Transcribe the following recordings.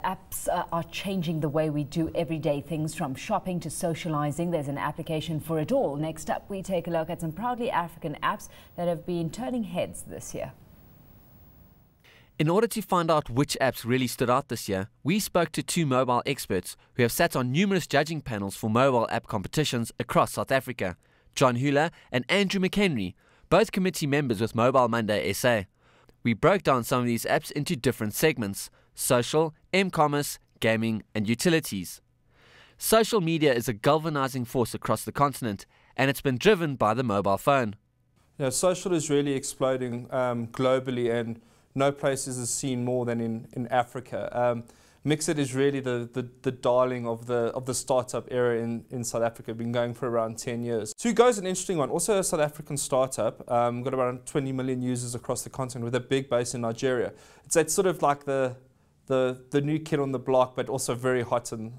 Apps are changing the way we do everyday things, from shopping to socializing. There's an application for it all. Next up, we take a look at some proudly African apps that have been turning heads this year. In order to find out which apps really stood out this year, we spoke to two mobile experts who have sat on numerous judging panels for mobile app competitions across South Africa. John Hula and Andrew McHenry, both committee members with Mobile Monday SA. We broke down some of these apps into different segments: social, MCommerce, gaming and utilities. Social media is a galvanizing force across the continent, and it's been driven by the mobile phone. Yeah, social is really exploding globally, and no place is seen more than in Africa. Mixit is really the darling of the startup era in South Africa. Been going for around 10 years. Tugo is an interesting one, also a South African startup. Got around 20 million users across the continent with a big base in Nigeria. It's sort of like the new kid on the block, but also very hot and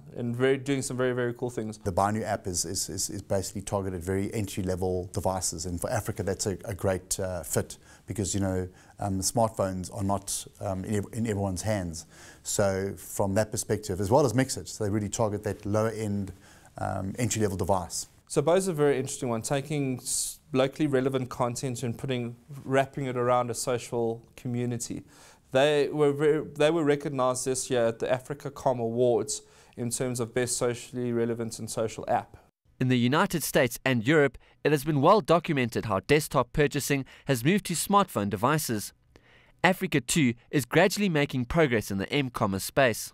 doing some very cool things. The Buy New app is basically targeted very entry-level devices, and for Africa that's a great fit, because smartphones are not in everyone's hands. So from that perspective, as well as Mixit, so they really target that lower-end entry-level device. So Bo's a very interesting one, taking locally relevant content and wrapping it around a social community. They were recognised this year at the AfricaCom Awards in terms of best socially relevant and social app. In the United States and Europe, it has been well documented how desktop purchasing has moved to smartphone devices. Africa too is gradually making progress in the MCommerce space.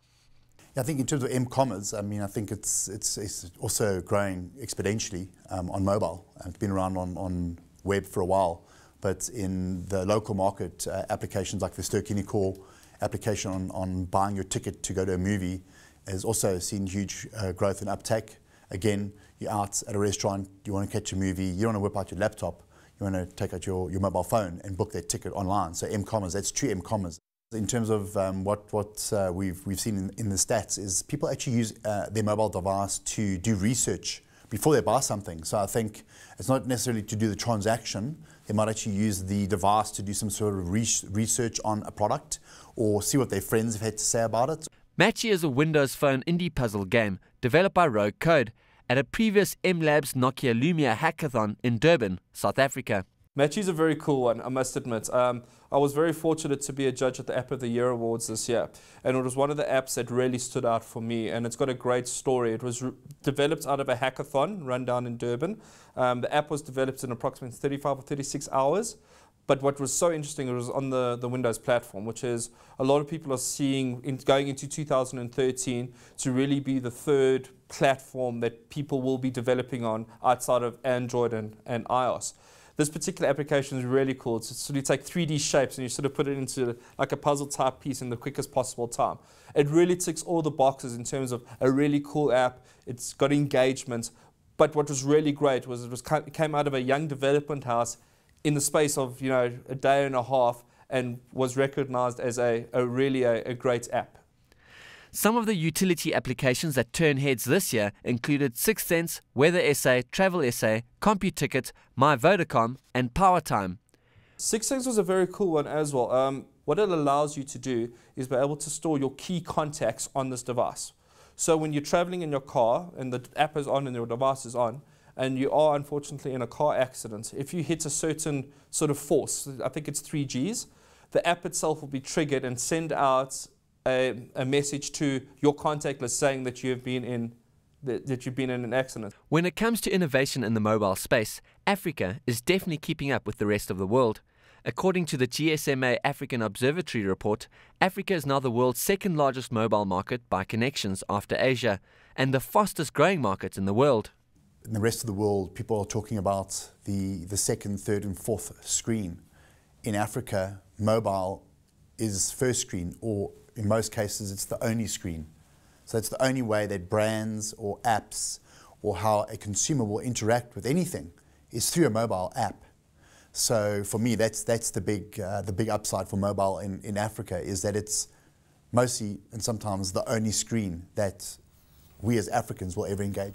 I think in terms of MCommerce, I think it's also growing exponentially on mobile. It's been around on web for a while. But in the local market, applications like the Sterkini Call application on buying your ticket to go to a movie has also seen huge growth and uptake. Again, you're out at a restaurant, you want to catch a movie, you don't want to whip out your laptop, you want to take out your mobile phone and book that ticket online. So MCommerce, that's true MCommerce. In terms of what we've seen in the stats is people actually use their mobile device to do research before they buy something. So I think it's not necessarily to do the transaction. They might actually use the device to do some sort of research on a product or see what their friends have had to say about it. Matcha is a Windows Phone indie puzzle game developed by Rogue Code at a previous MLabs Nokia Lumia hackathon in Durban, South Africa. Matcha is a very cool one, I must admit. I was very fortunate to be a judge at the App of the Year Awards this year, and it was one of the apps that really stood out for me, and it's got a great story. It was developed out of a hackathon run down in Durban. The app was developed in approximately 35 or 36 hours, but what was so interesting, it was on the Windows platform, which is a lot of people are seeing going into 2013 to really be the third platform that people will be developing on outside of Android and iOS. This particular application is really cool. It's sort of take 3D shapes and you sort of put it into like a puzzle type piece in the quickest possible time. It really ticks all the boxes in terms of a really cool app. It's got engagement. But what was really great was it came out of a young development house in the space of a day and a half, and was recognized as a really great app. Some of the utility applications that turned heads this year included 6th Sense, Weather SA, Travel SA, CompuTicket, My Vodacom and PowerTime. 6th Sense was a very cool one as well. What it allows you to do is be able to store your key contacts on this device. So when you're traveling in your car and the app is on and your device is on, and you are unfortunately in a car accident, if you hit a certain sort of force, I think it's 3 Gs, the app itself will be triggered and send out a message to your contact list saying that you've been in an accident. When it comes to innovation in the mobile space, Africa is definitely keeping up with the rest of the world. According to the GSMA African Observatory report, Africa is now the world's second largest mobile market by connections after Asia, and the fastest growing market in the world. In the rest of the world, people are talking about the second, third and fourth screen. In Africa, mobile is first screen, or in most cases it's the only screen. So it's the only way that brands or apps or how a consumer will interact with anything is through a mobile app. So for me, that's the big upside for mobile in Africa, is that it's mostly and sometimes the only screen that we as Africans will ever engage.